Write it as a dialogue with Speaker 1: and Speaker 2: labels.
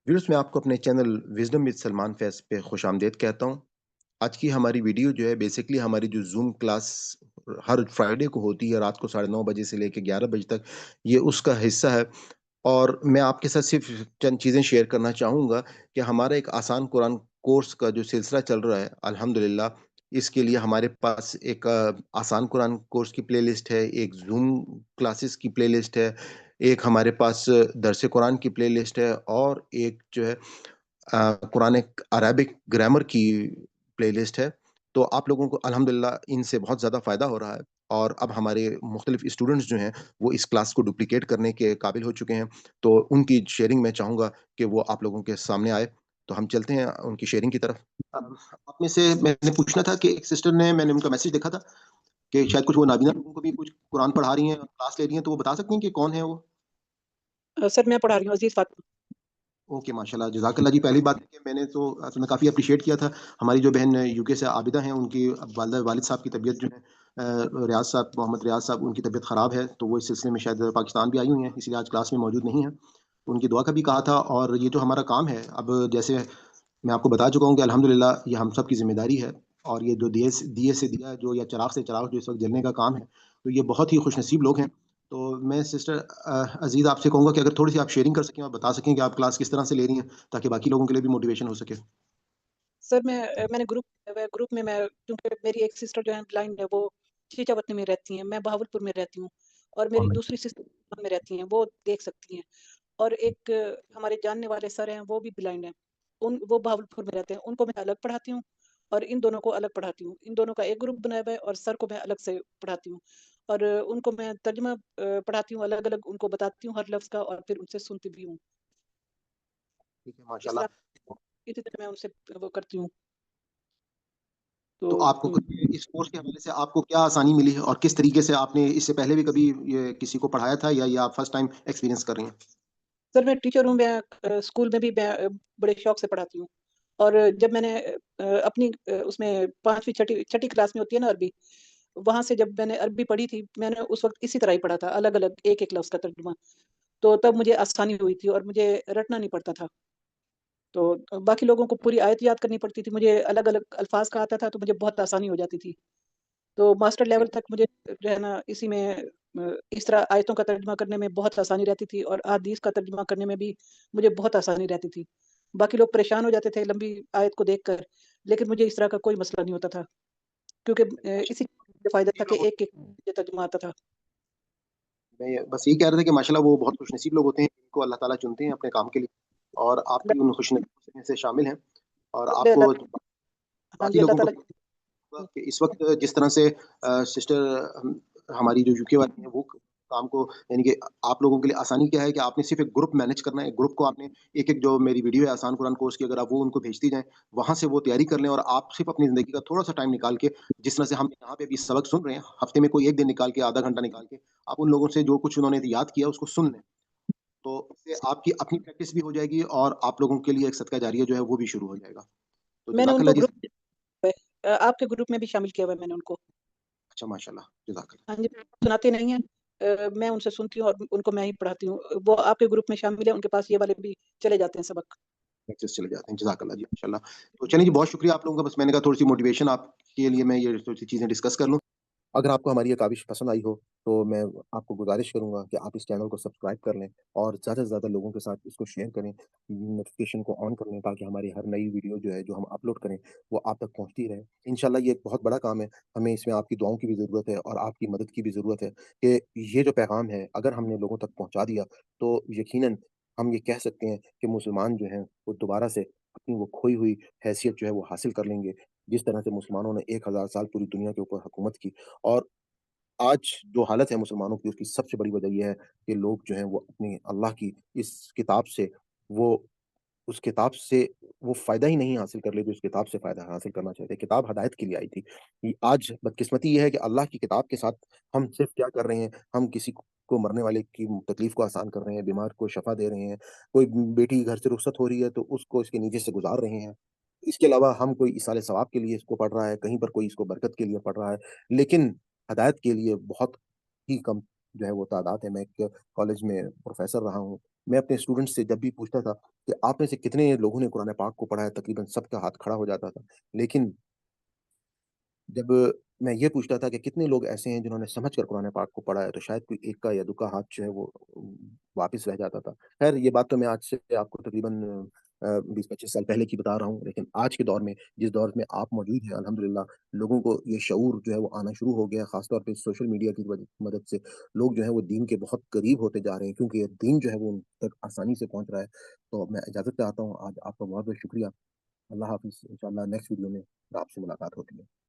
Speaker 1: Viewers, मैं आपको अपने चैनल विज़डम विद सलमान फैज़ पे खुशामदीद कहता हूँ। आज की हमारी वीडियो जो है बेसिकली हमारी जो ज़ूम क्लास हर फ्राइडे को होती है रात को 9:30 बजे से लेके 11 बजे तक, ये उसका हिस्सा है। और मैं आपके साथ सिर्फ़ चंद चीज़ें शेयर करना चाहूँगा कि हमारा एक आसान कुरान कोर्स का जो सिलसिला चल रहा है, अल्हम्दुलिल्लाह इसके लिए हमारे पास एक आसान कुरान कोर्स की प्लेलिस्ट है, एक ज़ूम क्लासेस की प्लेलिस्ट है, एक हमारे पास दरस कुरान की प्लेलिस्ट है और एक जो है कुरान अरेबिक ग्रामर की प्लेलिस्ट है। तो आप लोगों को अल्हम्दुलिल्लाह इनसे बहुत ज़्यादा फ़ायदा हो रहा है और अब हमारे मुख्तलिफ़ स्टूडेंट्स जो हैं, वो इस क्लास को डुप्लिकेट करने के काबिल हो चुके हैं। तो उनकी शेयरिंग मैं चाहूँगा कि वो आप लोगों के सामने आए। तो हम चलते हैं उनकी शेयरिंग की तरफ। आप में से मैंने पूछना था कि एक सिस्टर ने मैंने उनका मैसेज देखा था कि शायद कुछ वो नाबीना लोगों को भी कुछ कुरान पढ़ा रही हैं, क्लास ले रही हैं, तो वो बता सकती हैं कि कौन है वो?
Speaker 2: सर मैं पढ़ा रही हूँ अज़ीज़ फ़ातिमा।
Speaker 1: ओके, माशाल्लाह, जज़ाकल्लाह जी। पहली बात है कि मैंने तो असल में काफ़ी एप्रिशिएट किया था, हमारी जो बहन यूके से आबिदा हैं, उनकी वालिदा वालिद साहब की तबीयत जो है रियाज़ साहब, मोहम्मद रियाज़ साहब, उनकी तबीयत ख़राब है, तो वो इस सिलसिले में शायद पाकिस्तान भी आई हुई हैं, इसलिए आज क्लास में मौजूद नहीं हैं। तो उनकी दुआ का भी कहा था और ये जो हमारा काम है, अब जैसे मैं आपको बता चुका हूँ कि अल्हम्दुलिल्लाह ये हम सब की ज़िम्मेदारी है और ये जो दिए से दिया जो या चिराग से चिराग जो इस वक़्त जलने का काम है, तो ये बहुत ही खुशनसीब लोग हैं। तो मैं सिस्टर अज़ीज़ आपसे कहूँगा कि अगर थोड़ी-सी आप शेयरिंग कर सकें और बता सकें कि आप क्लास किस तरह से ले रही हैं, ताकि बाकी लोगों के लिए भी मोटिवेशन हो सके।
Speaker 2: सर मैंने ग्रुप में मैं क्योंकि मेरी एक सिस्टर जो है ब्लाइंड है, वो चीचावतनी में रहती हैं, मैं बहावलपुर में रहती हूँ और मेरी दूसरी सिस्टर में रहती हैं, वो देख सकती हैं। और एक हमारे जानने वाले सर हैं, वो भी ब्लाइंड हैं। वो बहावलपुर में रहते हैं, उनको मैं अलग पढ़ाती हूँ और इन दोनों को अलग पढ़ाती हूँ। इन दोनों का एक ग्रुप बनाया हुआ है और सर को मैं अलग से पढ़ाती हूँ। और उनको मैं तर्जुमा पढ़ाती हूँ, अलग-अलग उनको बताती हूँ हर लफ्ज़ का और फिर उनसे सुनती भी हूँ।
Speaker 1: ठीक है,
Speaker 2: इस तरह
Speaker 1: माशाल्लाह।
Speaker 2: इसी तरह मैं उनसे वो करती हूँ। तो
Speaker 1: तो आपको इस कोर्स के हवाले से आपको क्या आसानी मिली है और किस तरीके से आपने इससे पहले भी कभी ये किसी को पढ़ाया था या ये आप फर्स्ट टाइम एक्सपीरियंस कर रही हैं?
Speaker 2: सर मैं टीचर हूँ, मैं स्कूल में भी मैं बड़े शौक से पढ़ाती हूँ। और जब मैंने अपनी उसमें 5वीं छठी छठी क्लास में होती है ना अरबी, वहाँ से जब मैंने अरबी पढ़ी थी, मैंने उस वक़्त इसी तरह ही पढ़ा था, अलग-अलग एक-एक लफ्ज़ का तर्जुमा। तो तब मुझे आसानी हुई थी और मुझे रटना नहीं पड़ता था। तो बाकी लोगों को पूरी आयत याद करनी पड़ती थी, मुझे अलग-अलग अल्फ़ाज़ का आता था, तो मुझे बहुत आसानी हो जाती थी। तो मास्टर लेवल तक मुझे जो है ना इसी में इस तरह आयतों का तर्जुमा करने में बहुत आसानी रहती थी और अहादीस का तर्जुमा करने में भी मुझे बहुत आसानी रहती थी। बाकी लोग परेशान हो जाते थे लंबी आयत को देखकर, लेकिन मुझे इस तरह का कोई मसला नहीं होता था क्योंकि इसी से फ़ायदा था कि एक-एक मुझे तर्जुमा आता था।
Speaker 1: मैं बस यही कह रहा था कि माशाल्लाह वो बहुत खुशनसीब लोग होते हैं, जिनको अल्लाह ताला चुनते हैं अपने काम के लिए और आप भी
Speaker 2: अल्लाह
Speaker 1: उन खुशनसीब में से शामिल हैं और
Speaker 2: शुक्र है
Speaker 1: आपको
Speaker 2: अल्लाह हाँ
Speaker 1: बाकी
Speaker 2: जी, अल्लाह
Speaker 1: लोगों को
Speaker 2: ताला
Speaker 1: होगा कि इस वक़्त जिस तरह से सिस्टर हमारी जो यूके वाली हैं वो काम को यानी कि आप लोगों के लिए आसानी क्या है कि आपने सिर्फ़ एक ग्रुप मैनेज करना है, एक ग्रुप को आपने एक-एक जो मेरी वीडियो है आसान कुरान कोर्स की अगर आप वो उनको भेजती जाएँ, वहाँ से वो तैयारी कर लें और आप सिर्फ़ अपनी ज़िंदगी का थोड़ा-सा टाइम निकाल के जिस तरह से हम यहाँ पे अभी सबक सुन रहे हैं, हफ़्ते में कोई 1 दिन निकाल के आधा घंटा निकाल के आप उन लोगों से जो कुछ उन्होंने याद किया उसको सुन लें। तो इससे आपकी अपनी प्रैक्टिस भी हो जाएगी और आप लोगों के लिए एक सदका जारिया जो है वो भी शुरू हो जाएगा। तो
Speaker 2: मैंने
Speaker 1: जज़ाकल्लाह
Speaker 2: उनको
Speaker 1: जी।
Speaker 2: आपके ग्रुप में भी शामिल किया हुआ है मैंने उनको।
Speaker 1: अच्छा, माशाल्लाह, जज़ाकल्लाह।
Speaker 2: हाँ जी, सुनाते नहीं हैं। मैं उनसे सुनती हूँ और उनको मैं ही पढ़ाती हूँ। वो आपके ग्रुप में शामिल हैं, उनके पास ये वाले भी चले जाते हैं सबक।
Speaker 1: सक्सेस चले जाते हैं, जज़ाकल्लाह जी, माशाल्लाह। तो चलिए जी, बहुत शुक्रिया आप लोगों का, बस मैंने कहा थोड़ी-सी मोटिवेशन आपके लिए मैं ये थोड़ी-सी चीज़ें डिस्कस कर लूँ। अगर आपको हमारी ये काविश पसंद आई हो, तो मैं आपको गुज़ारिश करूँगा कि आप इस चैनल को सब्सक्राइब कर लें और ज़्यादा से ज़्यादा लोगों के साथ इसको शेयर करें, नोटिफ़िकेशन को ऑन कर लें ताकि हमारी हर नई वीडियो जो है, जो हम अपलोड करें, वो आप तक पहुँचती रहे। इंशाल्लाह ये एक बहुत बड़ा काम है, हमें इसमें आपकी दुआओं की भी ज़रूरत है और आपकी मदद की भी ज़रूरत है कि ये जो पैगाम है, अगर हमने लोगों तक पहुँचा दिया, तो यकीनन हम ये कह सकते हैं कि मुसलमान जो हैं, वो दोबारा से अपनी वो खोई हुई हैसियत जो है, वो हासिल कर लेंगे। जिस तरह से मुसलमानों ने 1000 साल पूरी दुनिया के ऊपर हुकूमत की और आज जो हालत है मुसलमानों की उसकी सबसे बड़ी वजह ये है कि लोग जो हैं वो अपनी अल्लाह की इस किताब से वो उस किताब से वो फ़ायदा ही नहीं हासिल कर ले जो इस किताब से फ़ायदा हासिल करना चाहते हैं। किताब हिदायत के लिए आई थी। आज बदकिस्मती ये है कि अल्लाह की किताब के साथ हम सिर्फ़ क्या कर रहे हैं, हम किसी को मरने वाले की तकलीफ़ को आसान कर रहे हैं, बीमार को शफ़ा दे रहे हैं, कोई बेटी घर से रुखसत हो रही है तो उसको इसके नीचे से गुज़ार रहे हैं। इसके अलावा हम कोई इसाले सवाब के लिए इसको पढ़ रहा है, कहीं पर कोई इसको बरकत के लिए पढ़ रहा है। लेकिन हिदायत के लिए बहुत ही कम जो है वो तादाद है। मैं एक कॉलेज में प्रोफ़ेसर रहा हूँ, मैं अपने स्टूडेंट्स से जब भी पूछता था कि आप में से कितने लोगों ने कुरान पाक को पढ़ा है, तकरीबन सबका हाथ खड़ा हो जाता था। लेकिन जब मैं ये पूछता था कि कितने लोग ऐसे हैं जिन्होंने समझ कर कुरान पाक को पढ़ा है, तो शायद कोई एक का या दुक्का हाथ जो है वो वापिस रह जाता था। ख़ैर ये बात तो मैं आज से आपको तकरीबन 20-25 साल पहले की बता रहा हूँ, लेकिन आज के दौर में, जिस दौर में आप मौजूद हैं अल्हम्दुलिल्लाह, लोगों को ये शऊर जो है वो आना शुरू हो गया है, ख़ास तौर पे सोशल मीडिया की मदद से। लोग जो हैं वो दीन के बहुत करीब होते जा रहे हैं, क्योंकि ये दीन जो है वो उन तक आसानी से पहुँच रहा है। तो मैं इजाज़त चाहता हूँ, आज आपका बहुत-बहुत शुक्रिया। अल्लाह हाफ़िज़, इंशाअल्लाह नेक्स्ट वीडियो में आपसे मुलाकात होती है।